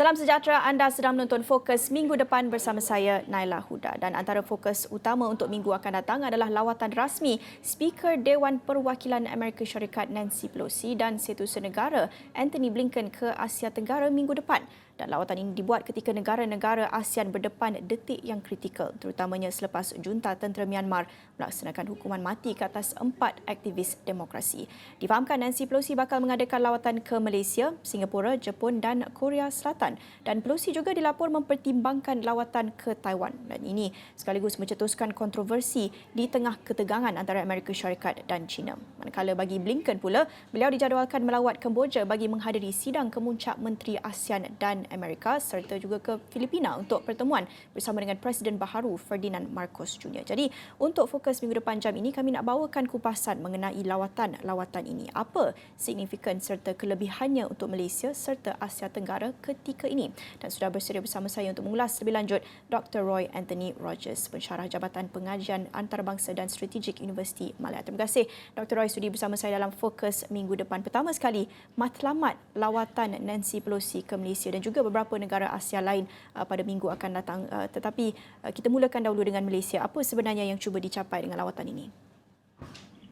Salam sejahtera, anda sedang menonton Fokus minggu depan bersama saya, Naila Huda. Dan antara fokus utama untuk minggu akan datang adalah lawatan rasmi Speaker Dewan Perwakilan Amerika Syarikat Nancy Pelosi dan Setiausaha Negara Antony Blinken ke Asia Tenggara minggu depan. Dan lawatan ini dibuat ketika negara-negara ASEAN berdepan detik yang kritikal, terutamanya selepas junta tentera Myanmar melaksanakan hukuman mati ke atas 4 aktivis demokrasi. Difahamkan Nancy Pelosi bakal mengadakan lawatan ke Malaysia, Singapura, Jepun dan Korea Selatan. Dan Pelosi juga dilapor mempertimbangkan lawatan ke Taiwan. Dan ini sekaligus mencetuskan kontroversi di tengah ketegangan antara Amerika Syarikat dan China. Manakala bagi Blinken pula, beliau dijadualkan melawat Kemboja bagi menghadiri sidang kemuncak Menteri ASEAN dan Amerika serta juga ke Filipina untuk pertemuan bersama dengan Presiden baharu Ferdinand Marcos Jr. Jadi, untuk fokus minggu depan jam ini, kami nak bawakan kupasan mengenai lawatan ini. Apa signifikan serta kelebihannya untuk Malaysia serta Asia Tenggara ketika ini. Dan sudah bersedia bersama saya untuk mengulas lebih lanjut Dr. Roy Anthony Rogers, pensyarah Jabatan Pengajian Antarabangsa dan Strategik Universiti Malaya. Terima kasih Dr. Roy sudi bersama saya dalam fokus minggu depan. Pertama sekali, matlamat lawatan Nancy Pelosi ke Malaysia dan juga beberapa negara Asia lain pada minggu akan datang. Tetapi kita mulakan dahulu dengan Malaysia. Apa sebenarnya yang cuba dicapai dengan lawatan ini?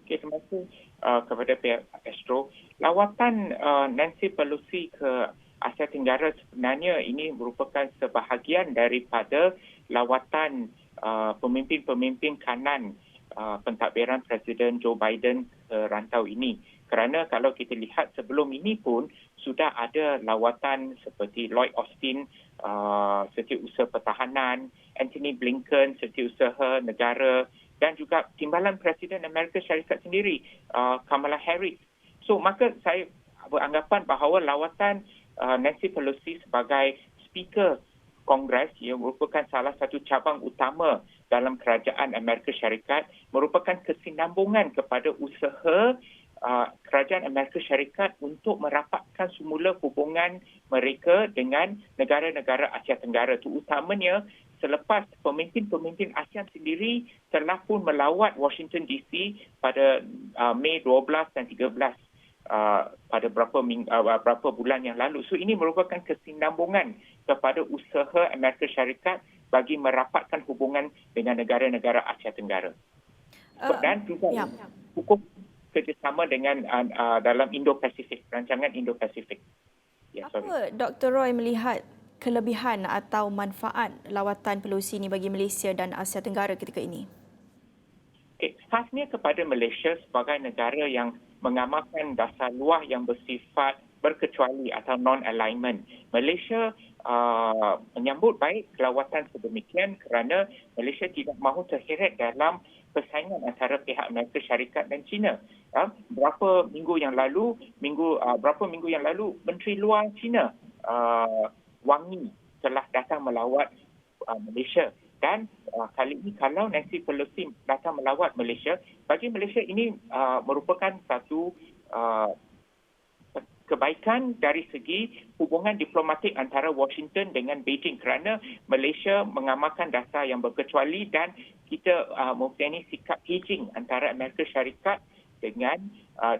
Okay, terima kasih kepada pihak Astro. Lawatan Nancy Pelosi ke Asia Tenggara sebenarnya ini merupakan sebahagian daripada lawatan pemimpin-pemimpin kanan pentadbiran Presiden Joe Biden ke rantau ini. Kerana kalau kita lihat sebelum ini pun sudah ada lawatan seperti Lloyd Austin, Setiausaha Pertahanan, Antony Blinken, Setiausaha Negara dan juga Timbalan Presiden Amerika Syarikat sendiri, Kamala Harris. So, maka saya beranggapan bahawa lawatan Nancy Pelosi sebagai Speaker Kongres yang merupakan salah satu cabang utama dalam kerajaan Amerika Syarikat merupakan kesinambungan kepada usaha kerajaan Amerika Syarikat untuk merapatkan semula hubungan mereka dengan negara-negara Asia Tenggara, terutamanya selepas pemimpin-pemimpin ASEAN sendiri telah pun melawat Washington DC pada Mei 12 dan 13 pada beberapa bulan yang lalu. So ini merupakan kesinambungan kepada usaha Amerika Syarikat bagi merapatkan hubungan dengan negara-negara Asia Tenggara. Dan juga hukum kerjasama dengan dalam Indo-Pasifik, rancangan Indo-Pasifik. Apa Dr. Roy melihat kelebihan atau manfaat lawatan Pelosi ini bagi Malaysia dan Asia Tenggara ketika ini? Okay. Khasnya kepada Malaysia sebagai negara yang mengamalkan dasar luar yang bersifat berkecuali atau non-alignment. Malaysia menyambut baik lawatan sedemikian kerana Malaysia tidak mahu terseret dalam persaingan antara pihak Amerika Syarikat dan China. Beberapa minggu yang lalu, Menteri Luar China Wang Yi telah datang melawat Malaysia. Dan kali ini kalau Nancy Pelosi datang melawat Malaysia, bagi Malaysia ini merupakan satu kebaikan dari segi hubungan diplomatik antara Washington dengan Beijing kerana Malaysia mengamalkan dasar yang berkecuali dan kita mempunyai sikap hedging antara Amerika Syarikat dengan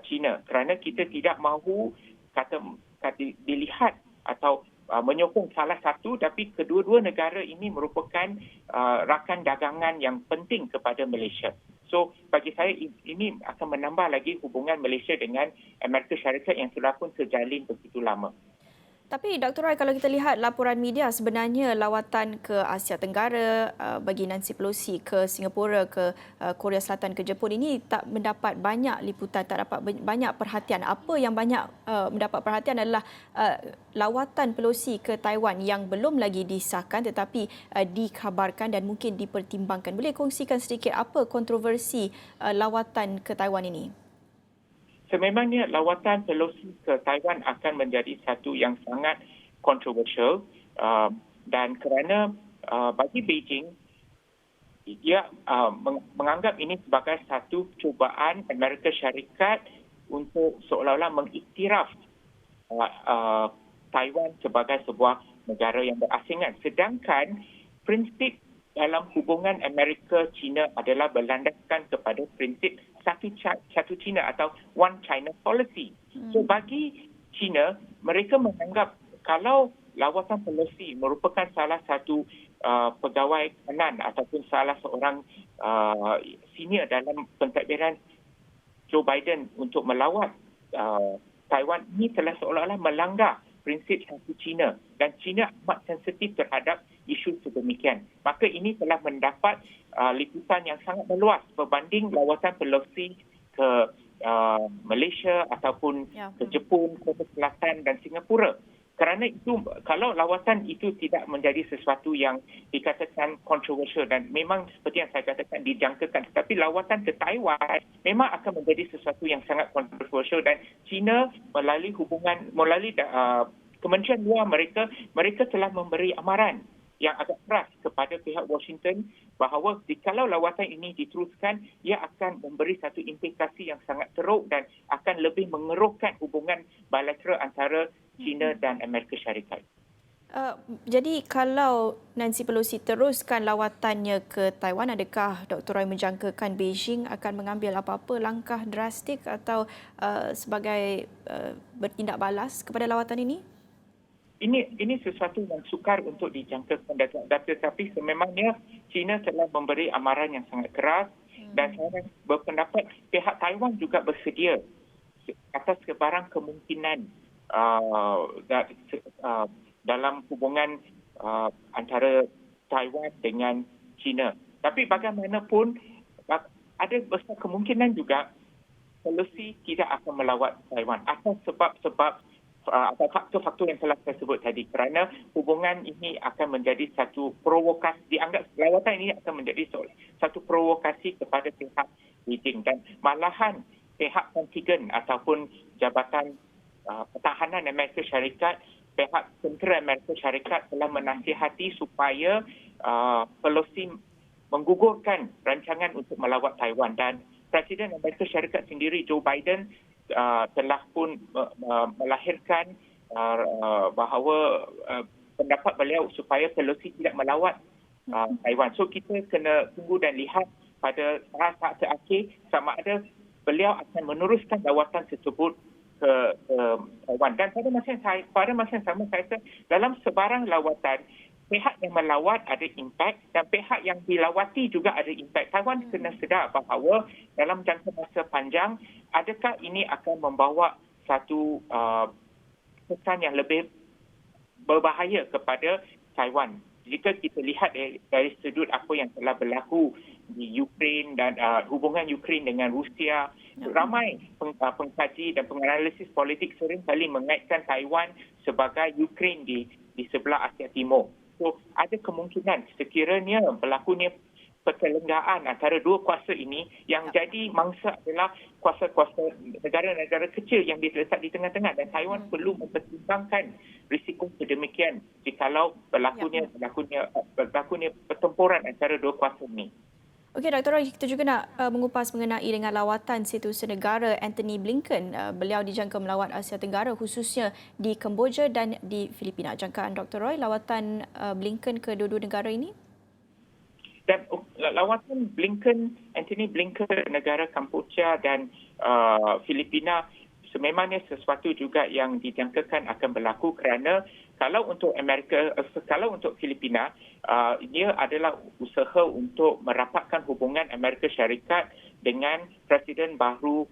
China kerana kita tidak mahu kata dilihat atau menyokong salah satu, tapi kedua-dua negara ini merupakan rakan dagangan yang penting kepada Malaysia. So, bagi saya ini akan menambah lagi hubungan Malaysia dengan Amerika Syarikat yang sudah pun terjalin begitu lama. Tapi Dr. Roy, kalau kita lihat laporan media, sebenarnya lawatan ke Asia Tenggara bagi Nancy Pelosi ke Singapura, ke Korea Selatan, ke Jepun ini tak mendapat banyak liputan, tak dapat banyak perhatian. Apa yang banyak mendapat perhatian adalah lawatan Pelosi ke Taiwan yang belum lagi disahkan tetapi dikabarkan dan mungkin dipertimbangkan. Boleh kongsikan sedikit apa kontroversi lawatan ke Taiwan ini? Sememangnya lawatan Pelosi ke Taiwan akan menjadi satu yang sangat kontroversial dan kerana bagi Beijing, ia menganggap ini sebagai satu cubaan Amerika Syarikat untuk seolah-olah mengiktiraf Taiwan sebagai sebuah negara yang berasingan. Sedangkan prinsip dalam hubungan Amerika-China adalah berlandaskan kepada prinsip satu China atau One China Policy. So bagi China, mereka menganggap kalau lawatan Pelosi merupakan salah satu pegawai kanan ataupun salah seorang senior dalam pentadbiran Joe Biden untuk melawat Taiwan ini telah seolah-olah melanggar prinsip satu China dan China amat sensitif terhadap isu sedemikian. Maka ini telah mendapat liputan yang sangat meluas berbanding lawatan Pelosi ke Malaysia ataupun ke Jepun, Korea Selatan dan Singapura. Kerana itu, kalau lawatan itu tidak menjadi sesuatu yang dikatakan kontroversial dan memang seperti yang saya katakan dijangkakan, tetapi lawatan ke Taiwan memang akan menjadi sesuatu yang sangat kontroversial dan China melalui Kementerian Luar mereka telah memberi amaran yang agak keras kepada pihak Washington bahawa jikalau lawatan ini diteruskan, ia akan memberi satu implikasi yang sangat teruk dan akan lebih mengeruhkan hubungan bilateral antara China dan Amerika Syarikat. Jadi kalau Nancy Pelosi teruskan lawatannya ke Taiwan, adakah Dr. Roy menjangkakan Beijing akan mengambil apa-apa langkah drastik atau sebagai bertindak balas kepada lawatan ini? Ini sesuatu yang sukar untuk dijangkakan, tetapi sememangnya China telah memberi amaran yang sangat keras dan saya berpendapat pihak Taiwan juga bersedia atas sebarang kemungkinan dalam hubungan antara Taiwan dengan China. Tapi bagaimanapun ada besar kemungkinan juga Pelosi tidak akan melawat Taiwan atas sebab-sebab atau faktor-faktor yang telah saya sebut tadi, kerana hubungan ini akan menjadi satu provokasi, dianggap lawatan ini akan menjadi satu provokasi kepada pihak Beijing dan malahan pihak Pentagon ataupun Jabatan Pertahanan Amerika Syarikat, pihak tentera Amerika Syarikat telah menasihati supaya Pelosi menggugurkan rancangan untuk melawat Taiwan dan Presiden Amerika Syarikat sendiri Joe Biden telah pun melahirkan bahawa pendapat beliau supaya Pelosi tidak melawat Taiwan. So kita kena tunggu dan lihat pada saat-saat terakhir sama ada beliau akan meneruskan lawatan tersebut ke Taiwan. Dan pada masa yang sama saya rasa dalam sebarang lawatan pihak yang melawat ada impak dan pihak yang dilawati juga ada impak. Taiwan kena sedar bahawa dalam jangka masa panjang, adakah ini akan membawa satu kesan yang lebih berbahaya kepada Taiwan. Jika kita lihat dari sudut apa yang telah berlaku di Ukraine dan hubungan Ukraine dengan Rusia, ramai pengkaji dan penganalisis politik sering kali mengaitkan Taiwan sebagai Ukraine di sebelah Asia Timur. So, ada kemungkinan sekiranya berlakunya pertelenggaan antara dua kuasa ini yang jadi mangsa adalah kuasa-kuasa negara-negara kecil yang diletak di tengah-tengah dan Taiwan perlu mempertimbangkan risiko sedemikian jikalau berlakunya pertempuran antara dua kuasa ini. Okey, Dr. Roy, kita juga nak mengupas mengenai dengan lawatan Setiausaha Negara Antony Blinken. Beliau dijangka melawat Asia Tenggara khususnya di Kemboja dan di Filipina. Jangkaan Dr. Roy, lawatan Blinken ke dua-dua negara ini? Dan lawatan Antony Blinken ke negara Kemboja dan Filipina sememangnya sesuatu juga yang dijangkakan akan berlaku kerana kalau untuk Filipina, ia adalah usaha untuk merapatkan hubungan Amerika Syarikat dengan Presiden baru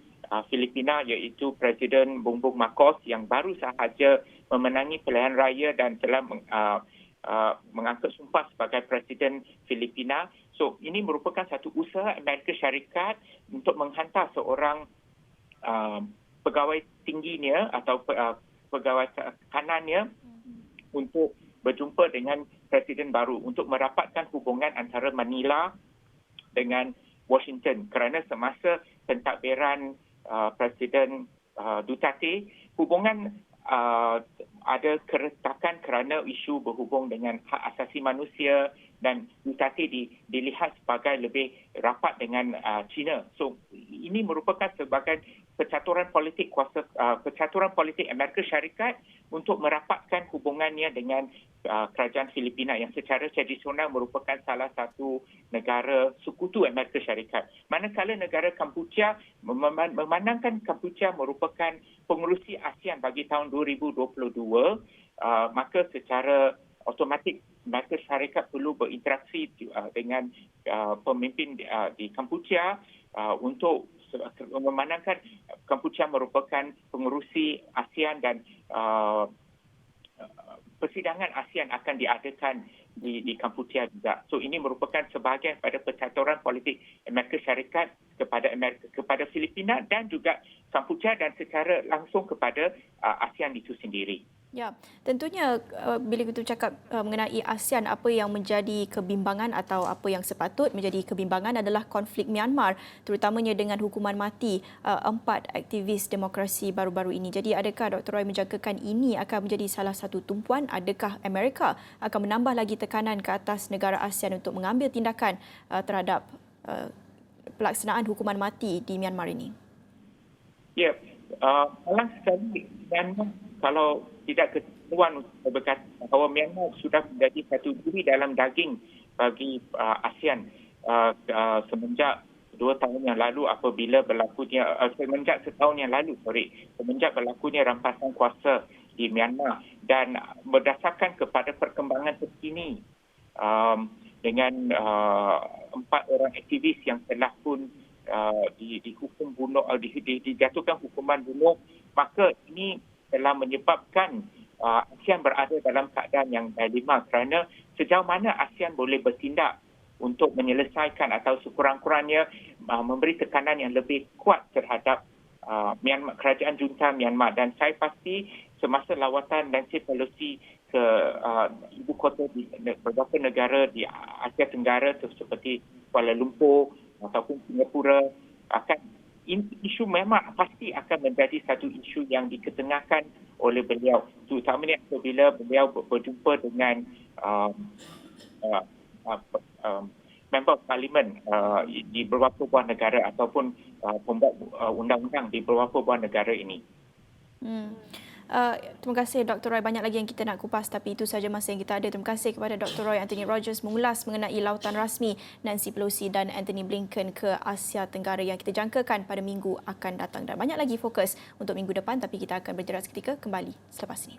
Filipina iaitu Presiden Bongbong Marcos yang baru sahaja memenangi pilihan raya dan telah mengangkat sumpah sebagai Presiden Filipina. So, ini merupakan satu usaha Amerika Syarikat untuk menghantar seorang pegawai tingginya atau pegawai kanannya untuk berjumpa dengan Presiden baru untuk merapatkan hubungan antara Manila dengan Washington kerana semasa pentadbiran Presiden Duterte, hubungan ada keretakan kerana isu berhubung dengan hak asasi manusia dan Duterte dilihat sebagai lebih rapat dengan China. So, ini merupakan sebagai percaturan politik percaturan politik Amerika Syarikat untuk merapatkan hubungannya dengan kerajaan Filipina yang secara tradisional merupakan salah satu negara sekutu Amerika Syarikat. Manakala negara Kampuchea memandangkan Kampuchea merupakan pengerusi ASEAN bagi tahun 2022, maka secara automatik Amerika Syarikat perlu berinteraksi dengan pemimpin di Kampuchea untuk memandangkan Kampuchea merupakan pengerusi ASEAN dan persidangan ASEAN akan diadakan di Kampuchea juga. So ini merupakan sebahagian pada percaturan politik Amerika Syarikat kepada Filipina dan juga Kampuchea dan secara langsung kepada ASEAN itu sendiri. Ya, tentunya bila kita cakap mengenai ASEAN, apa yang menjadi kebimbangan atau apa yang sepatut menjadi kebimbangan adalah konflik Myanmar, terutamanya dengan hukuman mati 4 aktivis demokrasi baru-baru ini. Jadi adakah Dr. Roy menjangkakan ini akan menjadi salah satu tumpuan? Adakah Amerika akan menambah lagi tekanan ke atas negara ASEAN untuk mengambil tindakan terhadap pelaksanaan hukuman mati di Myanmar ini? Ya, malang sekali Myanmar kalau tidak ketentuan untuk berkata bahawa Myanmar sudah menjadi satu duri dalam daging bagi ASEAN semenjak 2 tahun yang lalu apabila berlakunya semenjak berlakunya rampasan kuasa di Myanmar, dan berdasarkan kepada perkembangan terkini dengan 4 orang aktivis yang telah pun dihukum bunuh, dijatuhkan hukuman bunuh, maka ini telah menyebabkan ASEAN berada dalam keadaan yang dilema kerana sejauh mana ASEAN boleh bertindak untuk menyelesaikan atau sekurang-kurangnya memberi tekanan yang lebih kuat terhadap Myanmar, kerajaan junta Myanmar. Dan saya pasti semasa lawatan Nancy Pelosi ke ibu kota di beberapa negara di Asia Tenggara seperti Kuala Lumpur ataupun Singapura, isu memang pasti akan menjadi satu isu yang diketengahkan oleh beliau, terutamanya apabila beliau berjumpa dengan member parlimen di beberapa buah negara ataupun pembuat undang-undang di beberapa buah negara ini. Terima kasih Dr. Roy. Banyak lagi yang kita nak kupas tapi itu saja masa yang kita ada. Terima kasih kepada Dr. Roy Anthony Rogers mengulas mengenai lautan rasmi Nancy Pelosi dan Anthony Blinken ke Asia Tenggara yang kita jangkakan pada minggu akan datang. Dan banyak lagi fokus untuk minggu depan tapi kita akan berjerat seketika kembali selepas ini.